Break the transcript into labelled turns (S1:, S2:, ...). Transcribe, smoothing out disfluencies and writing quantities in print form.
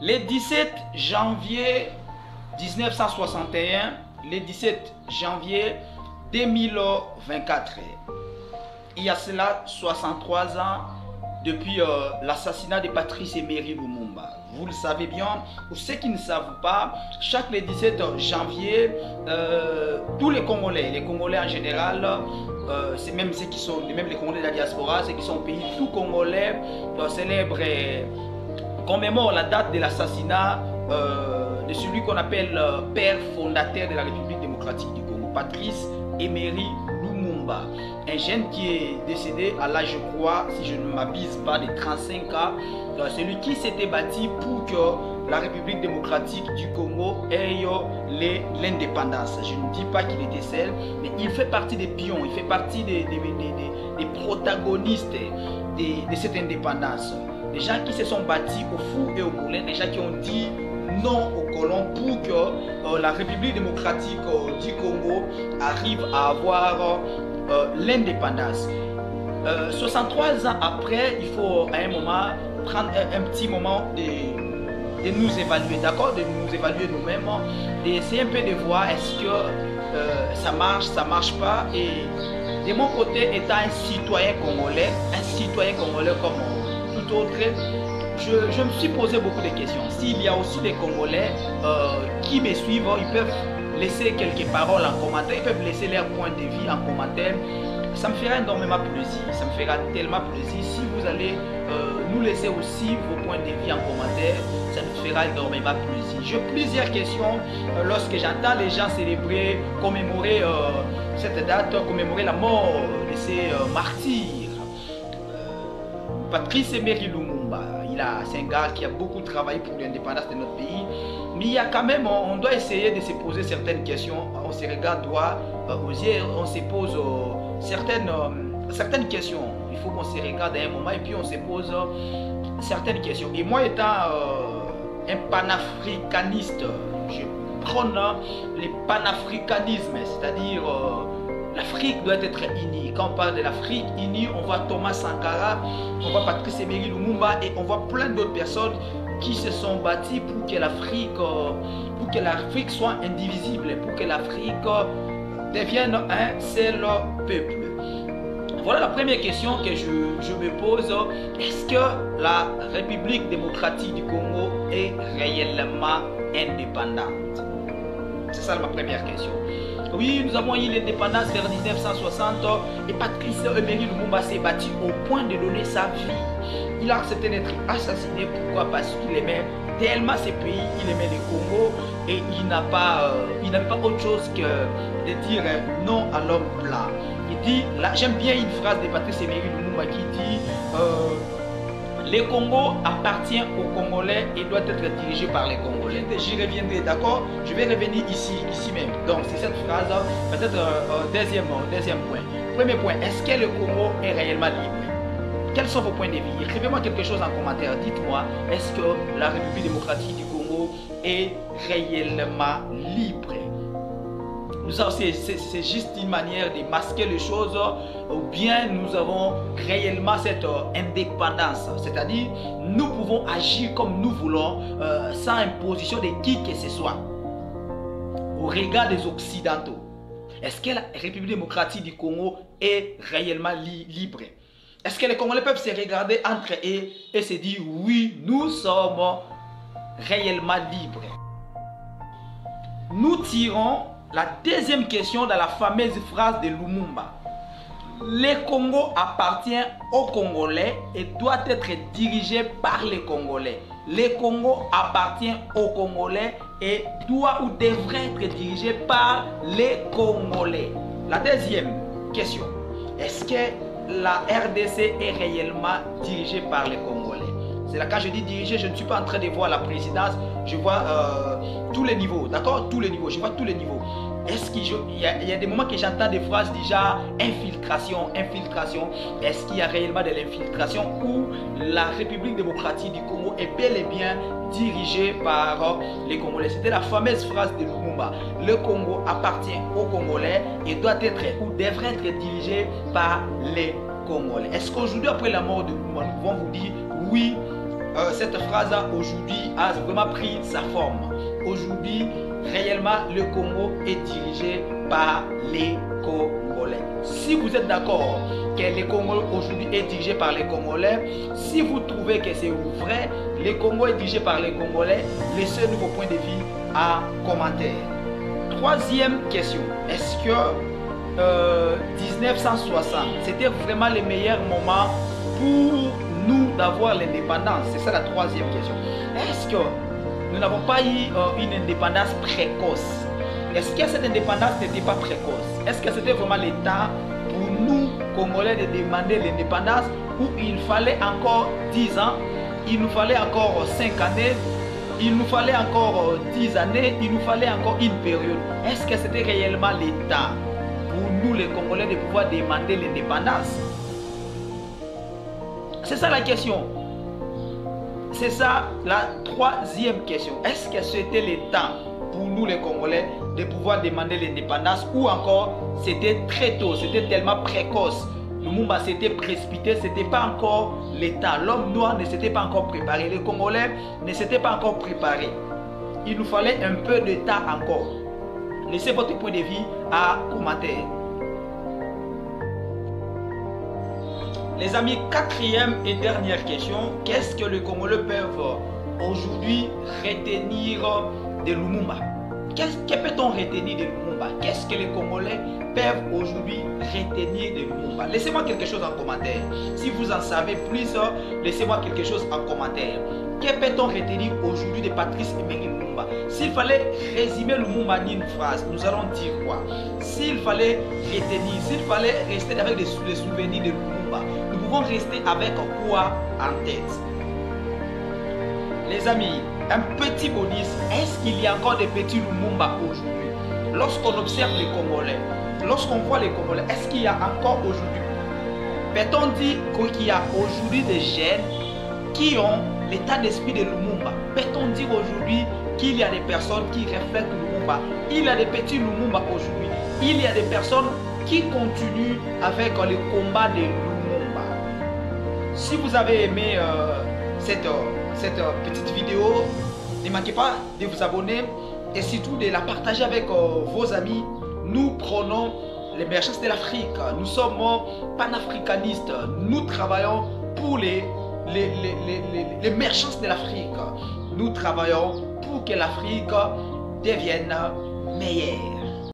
S1: Le 17 janvier 1961, le 17 janvier 2024, il y a cela 63 ans depuis l'assassinat de Patrice Emery Lumumba. Vous le savez bien, pour ceux qui ne savent pas, chaque le 17 janvier, tous les Congolais en général, c'est même ceux qui sont, même les Congolais de la diaspora, ceux qui sont au pays, tout Congolais célèbrent et commémorent la date de l'assassinat de celui qu'on appelle père fondateur de la République démocratique du Congo, Patrice Emery Lumumba. Un jeune qui est décédé à l'âge, je crois, si je ne m'abuse pas, de 35 ans. Celui qui s'était bâti pour que la République démocratique du Congo ait l'indépendance. Je ne dis pas qu'il était seul, mais il fait partie des pions, il fait partie des protagonistes de cette indépendance. Des gens qui se sont bâtis au fou et au moulin, des gens qui ont dit non aux colons pour que la République démocratique du Congo arrive à avoir l'indépendance. 63 ans après, il faut à un moment prendre un petit moment de nous évaluer, d'accord, de nous évaluer nous-mêmes, d'essayer un peu de voir est-ce que ça marche pas. Et de mon côté, étant un citoyen congolais comme tout autre, je me suis posé beaucoup de questions. S'il y a aussi des Congolais qui me suivent, ils peuvent laisser quelques paroles en commentaire, ils peuvent laisser leur point de vue en commentaire. Ça me fera énormément plaisir, ça me fera tellement plaisir. Si vous allez nous laisser aussi vos points de vue en commentaire, ça nous fera énormément plaisir. J'ai plusieurs questions lorsque j'entends les gens célébrer, commémorer cette date, commémorer la mort de ces martyrs. Patrice Emery Lumumba, c'est un gars qui a beaucoup travaillé pour l'indépendance de notre pays, mais il y a quand même, on doit essayer de se poser certaines questions. On se regarde droit aux yeux, on se pose certaines questions. Il faut qu'on se regarde à un moment et puis on se pose certaines questions. Et moi étant un panafricaniste, je prône le panafricanisme, c'est-à-dire l'Afrique doit être unie. Quand on parle de l'Afrique unie, on voit Thomas Sankara, on voit Patrice Emery Lumumba et on voit plein d'autres personnes qui se sont bâties pour que l'Afrique soit indivisible, pour que l'Afrique devienne un seul peuple. Voilà la première question que je me pose. Est-ce que la République démocratique du Congo est réellement indépendante? C'est ça ma première question. Oui, nous avons eu l'indépendance vers 1960 et Patrice Emery Lumumba s'est battu au point de donner sa vie. Il a accepté d'être assassiné. Pourquoi? Parce qu'il aimait tellement ce pays, il aimait le Congo et il n'avait pas autre chose que de dire non à l'homme blanc. Il dit, j'aime bien une phrase de Patrice Emery Lumumba qui dit le Congo appartient aux Congolais et doit être dirigé par les Congolais. J'y reviendrai, d'accord? Je vais revenir ici même. Donc c'est cette phrase, peut-être deuxième point. Premier point, est-ce que le Congo est réellement libre? Quels sont vos points de vue? Écrivez-moi quelque chose en commentaire. Dites-moi, est-ce que la République démocratique du Congo est réellement libre? C'est juste une manière de masquer les choses, ou bien nous avons réellement cette indépendance, c'est-à-dire nous pouvons agir comme nous voulons sans imposition de qui que ce soit au regard des Occidentaux. Est-ce que la République démocratique du Congo est réellement libre? Est-ce que les Congolais peuvent se regarder entre eux et se dire oui, nous sommes réellement libres? Nous tirons la deuxième question dans la fameuse phrase de Lumumba. Le Congo appartient aux Congolais et doit être dirigé par les Congolais. Le Congo appartient aux Congolais et doit ou devrait être dirigé par les Congolais. La deuxième question. Est-ce que la RDC est réellement dirigée par les Congolais? C'est là quand je dis diriger, je ne suis pas en train de voir la présidence, je vois tous les niveaux, d'accord? Tous les niveaux, je vois tous les niveaux. Est-ce qu'il y a des moments que j'entends des phrases déjà infiltration. Est-ce qu'il y a réellement de l'infiltration ou la République démocratique du Congo est bel et bien dirigée par les Congolais? C'était la fameuse phrase de Lumumba. Le Congo appartient aux Congolais et doit être ou devrait être dirigé par les Congolais. Est-ce qu'aujourd'hui, après la mort de Lumumba, nous pouvons vous dire oui, cette phrase aujourd'hui a vraiment pris sa forme. Aujourd'hui, réellement, le Congo est dirigé par les Congolais. Si vous êtes d'accord que le Congo aujourd'hui est dirigé par les Congolais, si vous trouvez que c'est vrai, le Congo est dirigé par les Congolais, laissez-nous vos points de vue en commentaire. Troisième question, est-ce que 1960, c'était vraiment le meilleur moment pour nous d'avoir l'indépendance? C'est ça la troisième question. Est-ce que nous n'avons pas eu une indépendance précoce? Est-ce que cette indépendance n'était pas précoce? Est-ce que c'était vraiment le temps pour nous, Congolais, de demander l'indépendance, ou il fallait encore 10 ans, il nous fallait encore 5 années, il nous fallait encore 10 années, il nous fallait encore une période? Est-ce que c'était réellement le temps pour nous, les Congolais, de pouvoir demander l'indépendance? C'est ça la question. C'est ça la troisième question. Est-ce que c'était le temps pour nous les Congolais de pouvoir demander l'indépendance, ou encore c'était très tôt, c'était tellement précoce, Lumumba s'était précipité, ce n'était pas encore le temps, l'homme noir ne s'était pas encore préparé, les Congolais ne s'étaient pas encore préparés. Il nous fallait un peu de temps encore. Laissez votre point de vue à commentaire. Les amis, quatrième et dernière question. Qu'est-ce que les Congolais peuvent aujourd'hui retenir de Lumumba? Que peut-on retenir de Lumumba? Qu'est-ce que les Congolais peuvent aujourd'hui retenir de Lumumba? Laissez-moi quelque chose en commentaire. Si vous en savez plus, laissez-moi quelque chose en commentaire. Que peut-on retenir aujourd'hui de Patrice Emery Lumumba? S'il fallait résumer Lumumba en une phrase, nous allons dire quoi? S'il fallait retenir, s'il fallait rester avec les souvenirs de Lumumba, nous pouvons rester avec quoi en tête? Les amis, un petit bonus, est-ce qu'il y a encore des petits Lumumba aujourd'hui? Lorsqu'on observe les Congolais, lorsqu'on voit les Congolais, est-ce qu'il y a encore aujourd'hui? Peut-on dire qu'il y a aujourd'hui des jeunes qui ont l'état d'esprit de Lumumba? Peut-on dire aujourd'hui qu'il y a des personnes qui reflètent Lumumba? Il y a des petits Lumumba aujourd'hui. Il y a des personnes qui continuent avec le combat de Lumumba. Si vous avez aimé cette petite vidéo, ne manquez pas de vous abonner et surtout de la partager avec vos amis. Nous prenons l'émergence de l'Afrique. Nous sommes panafricanistes. Nous travaillons pour l'émergence de l'Afrique. Nous travaillons pour que l'Afrique devienne meilleure.